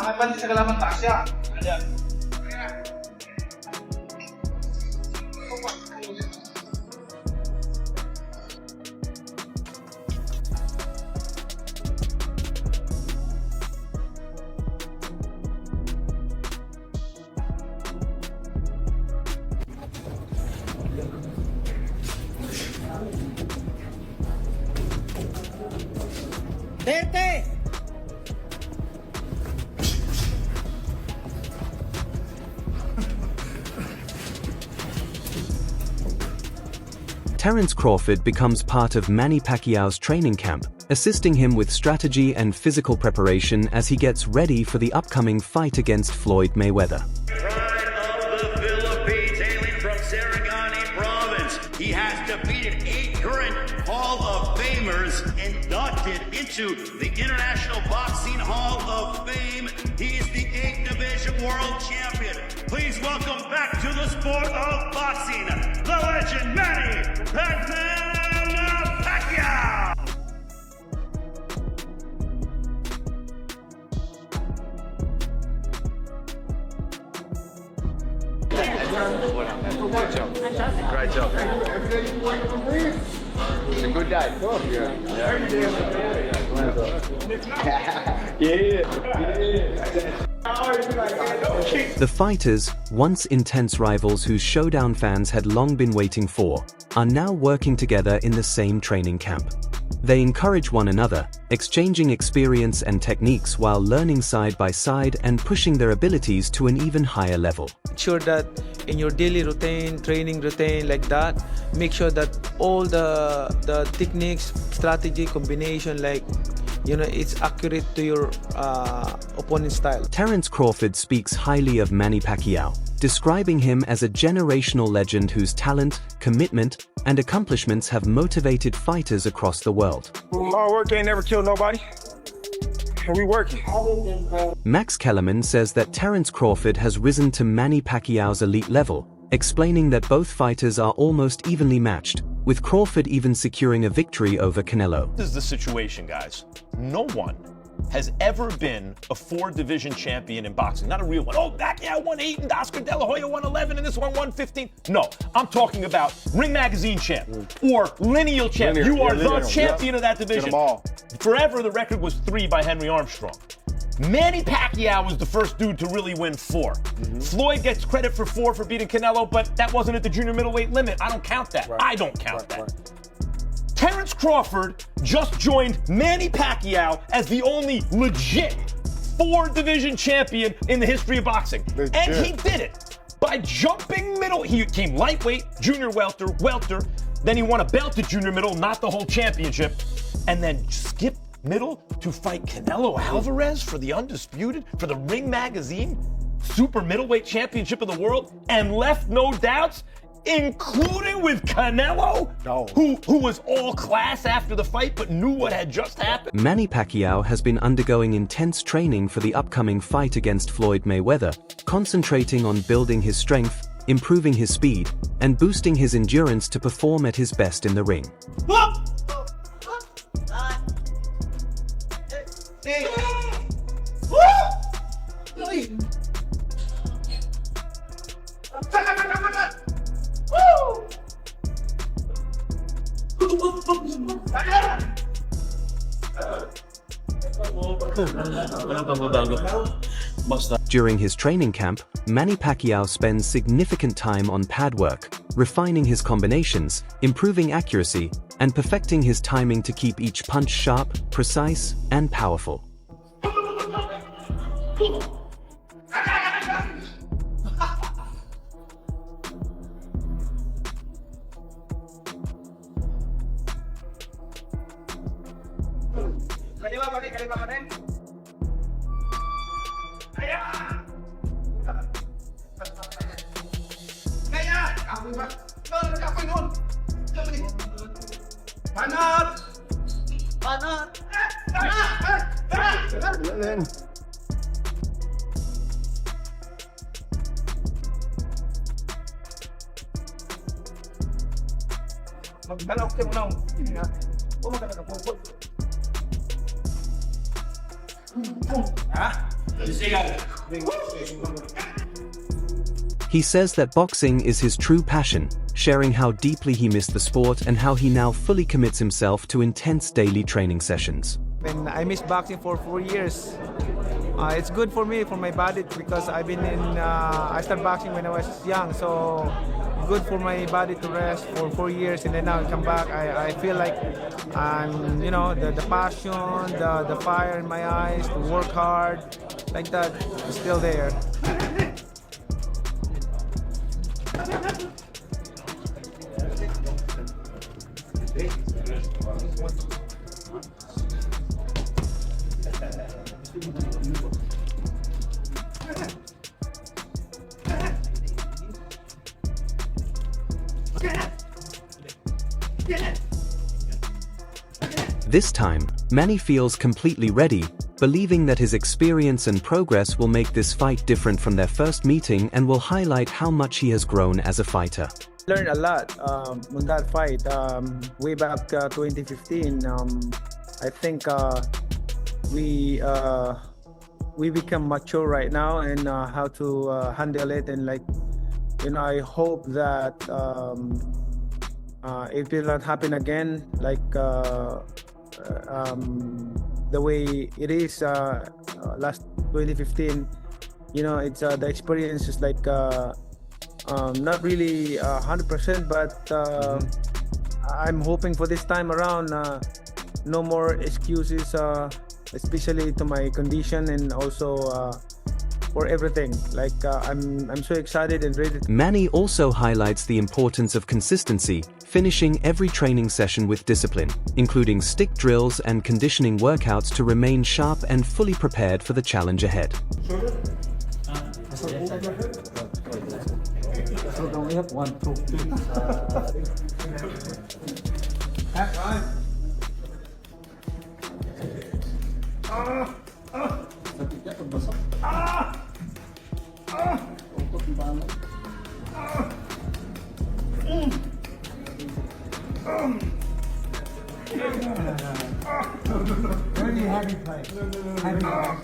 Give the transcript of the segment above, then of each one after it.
Ang advantage sa kalaban taas siya. Ayan. Terence Crawford becomes part of Manny Pacquiao's training camp, assisting him with strategy and physical preparation as he gets ready for the upcoming fight against Floyd Mayweather. Pride of the Philippines, hailing from Sarangani province. He has defeated 8 current Hall of Famers inducted into the International Boxing Hall of Fame. He is the 8th Division World Champion. Please welcome back to the sport of boxing, the legend Manny Pacquiao! Great job. It's a good day. The fighters, once intense rivals whose showdown fans had long been waiting for, are now working together in the same training camp. They encourage one another, exchanging experience and techniques while learning side by side and pushing their abilities to an even higher level. Make sure that in your daily routine, training routine like that, make sure that all the techniques, strategy, combination, like, you know, it's accurate to your opponent's style. Terence Crawford speaks highly of Manny Pacquiao, describing him as a generational legend whose talent, commitment, and accomplishments have motivated fighters across the world. Hard work ain't never killed nobody, and we working. Max Kellerman says that Terence Crawford has risen to Manny Pacquiao's elite level, explaining that both fighters are almost evenly matched, with Crawford even securing a victory over Canelo. This is the situation, guys. No one has ever been a 4-division champion in boxing. Not a real one. Oh, Pacquiao won 8 and Oscar De La Hoya won 11 and this one won 15. No, I'm talking about Ring Magazine champ or lineal champ. You are the champion of that division. Get them all. Forever, the record was 3 by Henry Armstrong. Manny Pacquiao was the first dude to really win 4. Floyd gets credit for 4 for beating Canelo, but that wasn't at the junior middleweight limit. I don't count that. I don't count that. Terence Crawford just joined Manny Pacquiao as the only legit 4-division champion in the history of boxing. And he did it by jumping middle. He came lightweight, junior welter, then he won a belt at junior middle, not the whole championship, and then skipped middle to fight Canelo Alvarez for the undisputed, for the Ring Magazine super middleweight championship of the world, and left no doubts, including with Canelo, who was all class after the fight but knew what had just happened. Manny Pacquiao has been undergoing intense training for the upcoming fight against Floyd Mayweather, concentrating on building his strength, improving his speed, and boosting his endurance to perform at his best in the ring. During his training camp, Manny Pacquiao spends significant time on pad work, refining his combinations, improving accuracy, and perfecting his timing to keep each punch sharp, precise, and powerful. He says that boxing is his true passion, sharing how deeply he missed the sport and how he now fully commits himself to intense daily training sessions. And I missed boxing for 4 years. It's good for me, for my body, because I've been I started boxing when I was young, so good for my body to rest for 4 years, and then now I come back. I feel like I'm, the passion, the fire in my eyes, to work hard, like that, is still there. This time, Manny feels completely ready, believing that his experience and progress will make this fight different from their first meeting and will highlight how much he has grown as a fighter. Learned a lot on that fight. Way back 2015, I think we become mature right now, and how to handle it, and I hope that it will not happen again, the way it is last 2015. It's the experience is not really 100%, but I'm hoping for this time around no more excuses, especially to my condition, and also for everything. I'm so excited and ready. Manny also highlights the importance of consistency, finishing every training session with discipline, including stick drills and conditioning workouts to remain sharp and fully prepared for the challenge ahead. Very heavy play. Heavy play.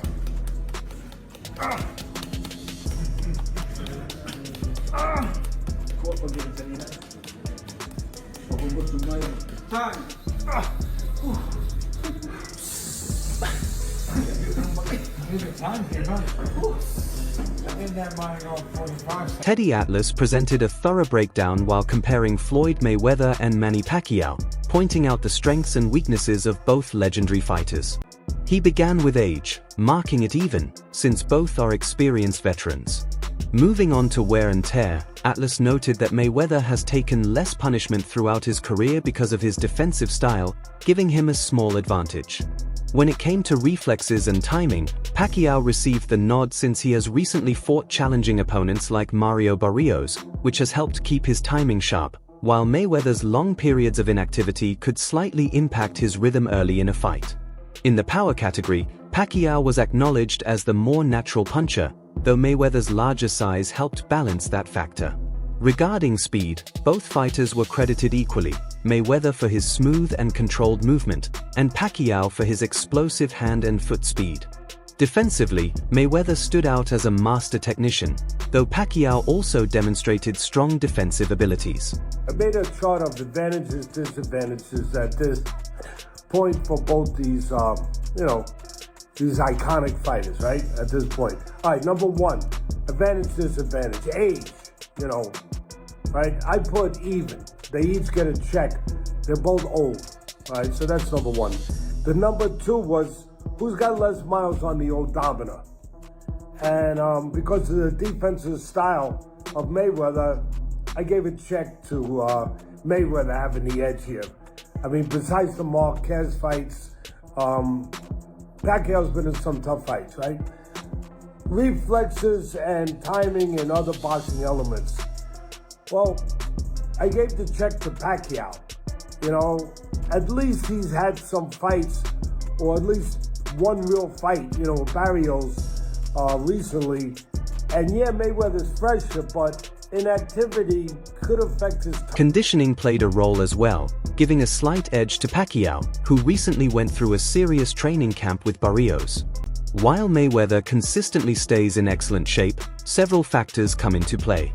Teddy Atlas presented a thorough breakdown while comparing Floyd Mayweather and Manny Pacquiao, pointing out the strengths and weaknesses of both legendary fighters. He began with age, marking it even, since both are experienced veterans. Moving on to wear and tear, Atlas noted that Mayweather has taken less punishment throughout his career because of his defensive style, giving him a small advantage. When it came to reflexes and timing, Pacquiao received the nod since he has recently fought challenging opponents like Mario Barrios, which has helped keep his timing sharp, while Mayweather's long periods of inactivity could slightly impact his rhythm early in a fight. In the power category, Pacquiao was acknowledged as the more natural puncher, though Mayweather's larger size helped balance that factor. Regarding speed, both fighters were credited equally, Mayweather for his smooth and controlled movement, and Pacquiao for his explosive hand and foot speed. Defensively, Mayweather stood out as a master technician, though Pacquiao also demonstrated strong defensive abilities. I made a chart of advantages, disadvantages at this point for both these, these iconic fighters, right? At this point. All right, number one, advantage, disadvantage, age, right? I put even. They each get a check. They're both old, right? So that's number one. The number two was who's got less miles on the odometer. And because of the defensive style of Mayweather, I gave a check to Mayweather having the edge here. I mean, besides the Marquez fights, Pacquiao's been in some tough fights, right? Reflexes and timing and other boxing elements. Well, I gave the check to Pacquiao. At least he's had some fights, or at least one real fight, Barrios recently. And yeah, Mayweather's fresher, but inactivity could affect his conditioning played a role as well, giving a slight edge to Pacquiao, who recently went through a serious training camp with Barrios. While Mayweather consistently stays in excellent shape, several factors come into play.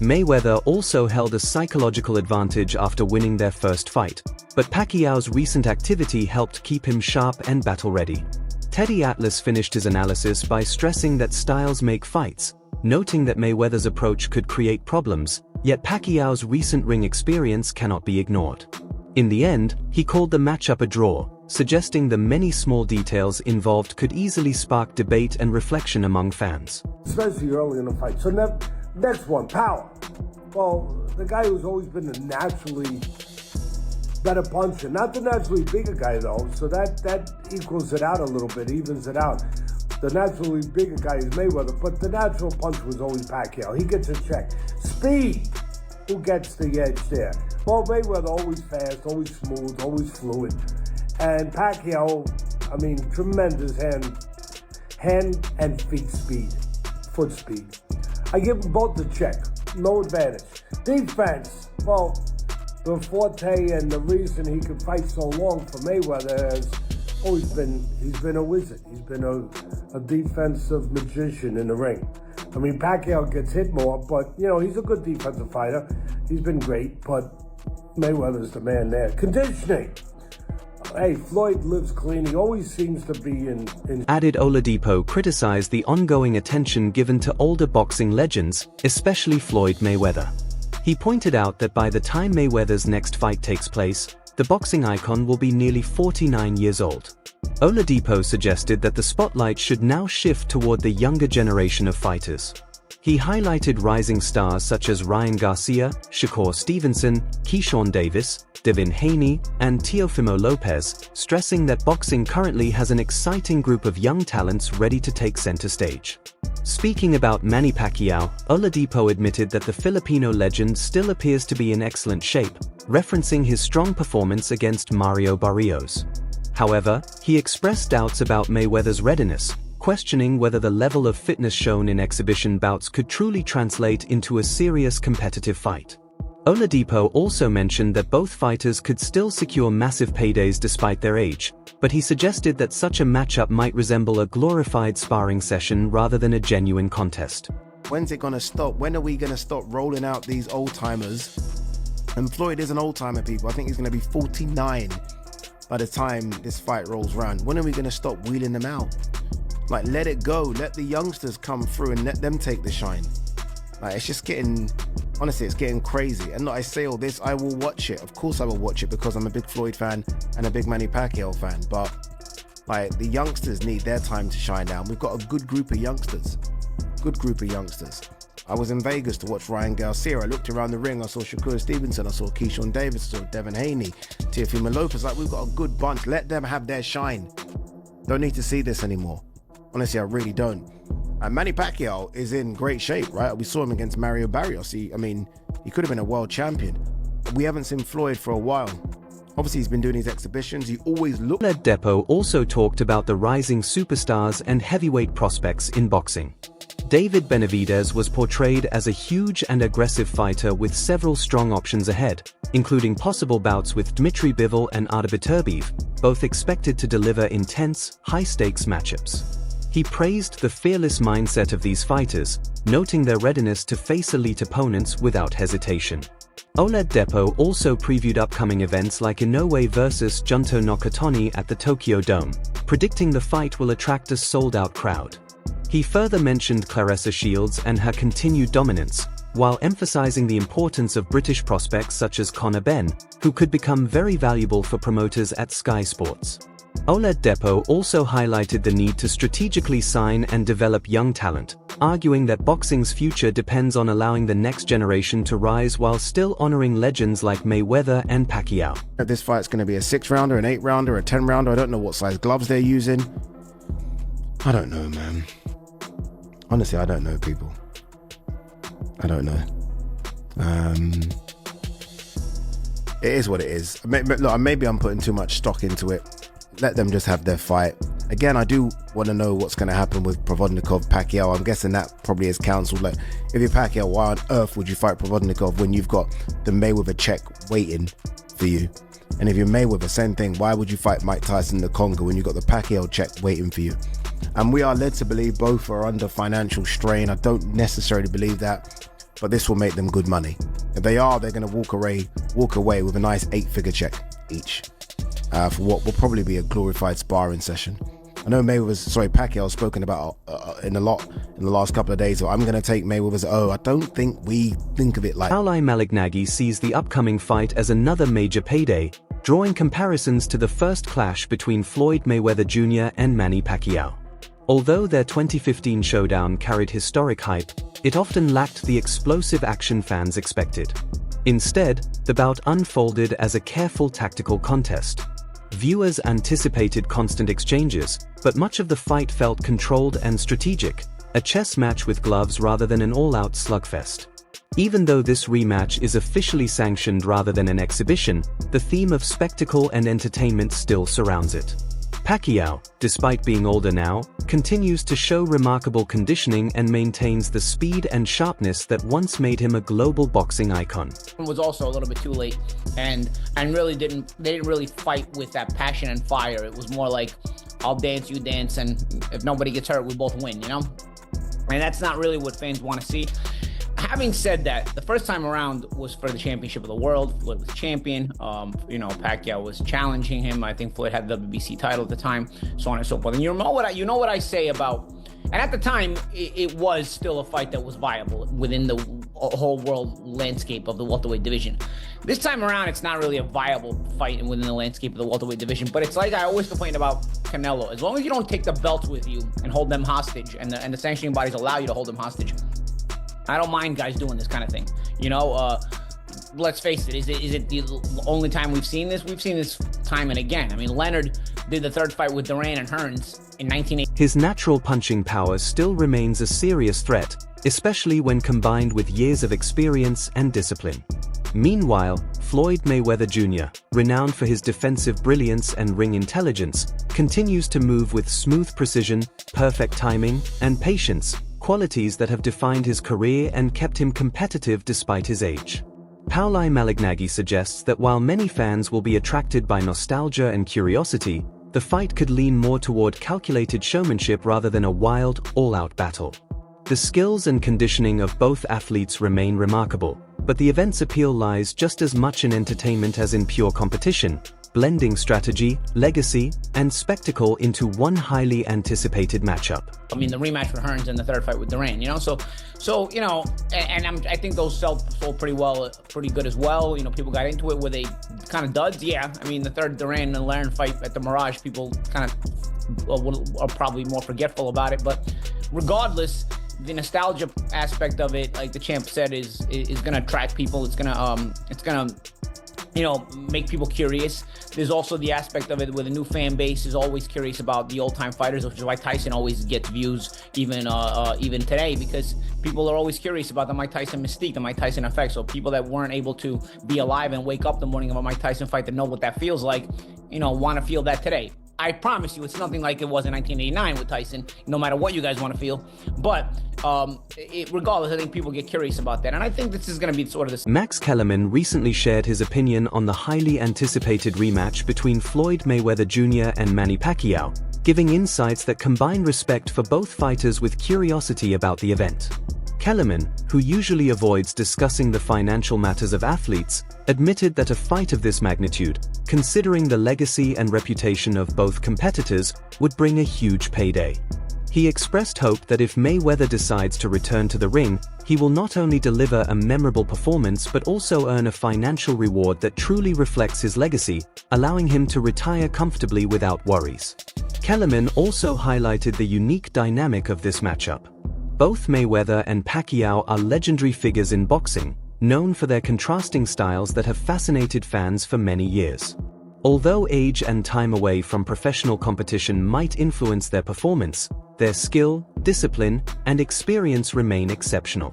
Mayweather also held a psychological advantage after winning their first fight, but Pacquiao's recent activity helped keep him sharp and battle-ready. Teddy Atlas finished his analysis by stressing that styles make fights, noting that Mayweather's approach could create problems, yet Pacquiao's recent ring experience cannot be ignored. In the end, he called the matchup a draw, suggesting the many small details involved could easily spark debate and reflection among fans. Especially early in the fight. So next one, power. Well, the guy who's always been the naturally better puncher, not the naturally bigger guy though, so that equals it out a little bit, evens it out. The naturally bigger guy is Mayweather, but the natural punch was always Pacquiao. He gets a check. Speed, who gets the edge there? Well, Mayweather always fast, always smooth, always fluid. And Pacquiao, I mean, tremendous hand and feet speed, foot speed. I give them both the check, no advantage. Defense, well, the forte and the reason he could fight so long for Mayweather has always been, he's been a wizard. He's been a defensive magician in the ring. I mean, Pacquiao gets hit more, but, you know, he's a good defensive fighter. He's been great, but Mayweather's the man there. Conditioning. Hey, Floyd lives clean. He always seems to be in... Added Oladipo criticized the ongoing attention given to older boxing legends, especially Floyd Mayweather. He pointed out that by the time Mayweather's next fight takes place, the boxing icon will be nearly 49 years old. Oladipo suggested that the spotlight should now shift toward the younger generation of fighters. He highlighted rising stars such as Ryan Garcia, Shakur Stevenson, Keyshawn Davis, Devin Haney, and Teofimo Lopez, stressing that boxing currently has an exciting group of young talents ready to take center stage. Speaking about Manny Pacquiao, Oladipo admitted that the Filipino legend still appears to be in excellent shape, referencing his strong performance against Mario Barrios. However, he expressed doubts about Mayweather's readiness, questioning whether the level of fitness shown in exhibition bouts could truly translate into a serious competitive fight. Oladipo also mentioned that both fighters could still secure massive paydays despite their age, but he suggested that such a matchup might resemble a glorified sparring session rather than a genuine contest. When's it gonna stop? When are we gonna stop rolling out these old-timers? And Floyd is an old-timer, people. I think he's gonna be 49 by the time this fight rolls around. When are we gonna stop wheeling them out? Like, let it go. Let the youngsters come through and let them take the shine. Like, it's just getting, honestly, it's getting crazy. And I say all this, I will watch it. Of course I will watch it because I'm a big Floyd fan and a big Manny Pacquiao fan. But, like, the youngsters need their time to shine now. We've got a good group of youngsters. Good group of youngsters. I was in Vegas to watch Ryan Garcia. I looked around the ring. I saw Shakur Stevenson. I saw Keyshawn Davis. I saw Devin Haney. Teofimo Lopez. Like, we've got a good bunch. Let them have their shine. Don't need to see this anymore. Honestly, I really don't. And Manny Pacquiao is in great shape, right? We saw him against Mario Barrios. I mean, he could have been a world champion. We haven't seen Floyd for a while. Obviously, he's been doing these exhibitions. He always looked... Oladipo also talked about the rising superstars and heavyweight prospects in boxing. David Benavidez was portrayed as a huge and aggressive fighter with several strong options ahead, including possible bouts with Dmitry Bivol and Artur Beterbiev, both expected to deliver intense, high-stakes matchups. He praised the fearless mindset of these fighters, noting their readiness to face elite opponents without hesitation. Oladipo also previewed upcoming events like Inoue vs Junto Nakatani at the Tokyo Dome, predicting the fight will attract a sold-out crowd. He further mentioned Claressa Shields and her continued dominance, while emphasizing the importance of British prospects such as Conor Benn, who could become very valuable for promoters at Sky Sports. Oladipo also highlighted the need to strategically sign and develop young talent, arguing that boxing's future depends on allowing the next generation to rise while still honoring legends like Mayweather and Pacquiao. This fight's going to be a 6-rounder, an 8-rounder, a 10-rounder. I don't know what size gloves they're using. I don't know, man. Honestly, I don't know, people. I don't know. It is what it is. Look, maybe I'm putting too much stock into it. Let them just have their fight. Again, I do want to know what's going to happen with Provodnikov, Pacquiao. I'm guessing that probably is cancelled. Like, if you're Pacquiao, why on earth would you fight Provodnikov when you've got the Mayweather check waiting for you? And if you're Mayweather, same thing. Why would you fight Mike Tyson in the Congo when you've got the Pacquiao check waiting for you? And we are led to believe both are under financial strain. I don't necessarily believe that, but this will make them good money. If they are, they're going to walk away with a nice 8-figure check each for what will probably be a glorified sparring session. I know Pacquiao's spoken about in the last couple of days. So I'm going to take Mayweather's I don't think we think of it like. Paulie Malignaggi sees the upcoming fight as another major payday, drawing comparisons to the first clash between Floyd Mayweather Jr. and Manny Pacquiao. Although their 2015 showdown carried historic hype, it often lacked the explosive action fans expected. Instead, the bout unfolded as a careful tactical contest. Viewers anticipated constant exchanges, but much of the fight felt controlled and strategic, a chess match with gloves rather than an all-out slugfest. Even though this rematch is officially sanctioned rather than an exhibition, the theme of spectacle and entertainment still surrounds it. Pacquiao, despite being older now, continues to show remarkable conditioning and maintains the speed and sharpness that once made him a global boxing icon. It was also a little bit too late, and they didn't really fight with that passion and fire. It was more like, I'll dance, you dance, and if nobody gets hurt, we both win, you know? And that's not really what fans want to see. Having said that, the first time around was for the championship of the world. Floyd was champion. Pacquiao was challenging him. I think Floyd had the WBC title at the time, so on and so forth. And you know what I say about, and at the time, it was still a fight that was viable within the whole world landscape of the welterweight division. This time around, it's not really a viable fight within the landscape of the welterweight division, but it's like I always complain about Canelo. As long as you don't take the belts with you and hold them hostage, and the sanctioning bodies allow you to hold them hostage, I don't mind guys doing this kind of thing. You know, let's face it, is it the only time we've seen this? We've seen this time and again. I mean, Leonard did the third fight with Duran and Hearns in 1980. His natural punching power still remains a serious threat, especially when combined with years of experience and discipline. Meanwhile, Floyd Mayweather Jr., renowned for his defensive brilliance and ring intelligence, continues to move with smooth precision, perfect timing, and patience, qualities that have defined his career and kept him competitive despite his age. Paulie Malignaggi suggests that while many fans will be attracted by nostalgia and curiosity, the fight could lean more toward calculated showmanship rather than a wild, all-out battle. The skills and conditioning of both athletes remain remarkable, but the event's appeal lies just as much in entertainment as in pure competition, blending strategy, legacy, and spectacle into one highly anticipated matchup. I mean, the rematch with Hearns and the third fight with Duran, you know, so you know, and I think those sold pretty good as well. You know, people got into it. Were they kind of duds? Yeah. I mean, the third Duran and Laron fight at the Mirage, people kind of are probably more forgetful about it. But regardless, the nostalgia aspect of it, like the champ said, is going to attract people. It's gonna you know, make people curious. There's also the aspect of it where the new fan base is always curious about the old-time fighters, which is why Tyson always gets views even today, because people are always curious about the Mike Tyson mystique, the Mike Tyson effect. So people that weren't able to be alive and wake up the morning of a Mike Tyson fight to know what that feels like, you know, want to feel that today. I promise you, it's nothing like it was in 1989 with Tyson, no matter what you guys want to feel. But regardless, I think people get curious about that. And I think this is going to be sort of this. Max Kellerman recently shared his opinion on the highly anticipated rematch between Floyd Mayweather Jr. and Manny Pacquiao, giving insights that combine respect for both fighters with curiosity about the event. Kellerman, who usually avoids discussing the financial matters of athletes, admitted that a fight of this magnitude, considering the legacy and reputation of both competitors, would bring a huge payday. He expressed hope that if Mayweather decides to return to the ring, he will not only deliver a memorable performance but also earn a financial reward that truly reflects his legacy, allowing him to retire comfortably without worries. Kellerman also highlighted the unique dynamic of this matchup. Both Mayweather and Pacquiao are legendary figures in boxing, known for their contrasting styles that have fascinated fans for many years. Although age and time away from professional competition might influence their performance, their skill, discipline, and experience remain exceptional.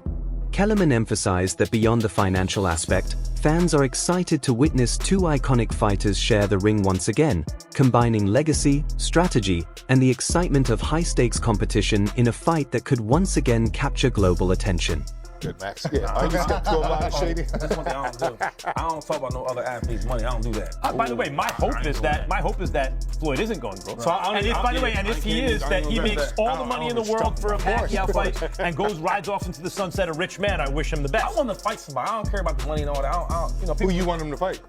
Kellerman emphasized that beyond the financial aspect, fans are excited to witness two iconic fighters share the ring once again, combining legacy, strategy, and the excitement of high-stakes competition in a fight that could once again capture global attention. Good, Max. Yeah. Are you skeptical about Shady? That's one thing I don't do. I don't talk about no other athletes' money. I don't do that. By the way, my hope is that Floyd isn't going broke. So and if, by the way, and if he is, that he makes all the money in the world for a Pacquiao fight and rides off into the sunset a rich man. I wish him the best. I want to fight somebody. I don't care about the money and all that. I don't, you know, Who you want him to fight?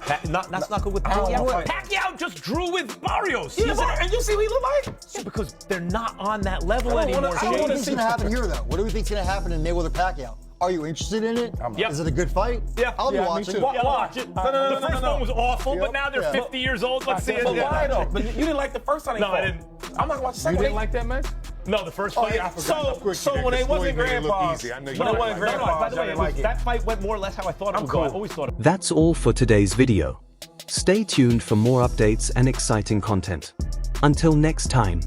That's not good with Pacquiao. Pacquiao just drew with Barrios. Yeah, and you see what he look like? Yeah, because they're not on that level anymore. What do you think's going to happen here, though? What do we think's going to happen in Mayweather-Pacquiao? Are you interested in it? Yep. Is it a good fight? Yeah. I'll be watching. Watch it. The first one was awful, but now they're 50 years old. Let's see it. But why though? But you didn't like the first time. No, I didn't. I'm not gonna watch the second. You didn't like that, man? No, the first fight. Yeah, I forgot. So when it wasn't grandpa's, By the way, that fight went more or less how I thought it would go. I always thought it. That's all for today's video. Stay tuned for more updates and exciting content. Until next time.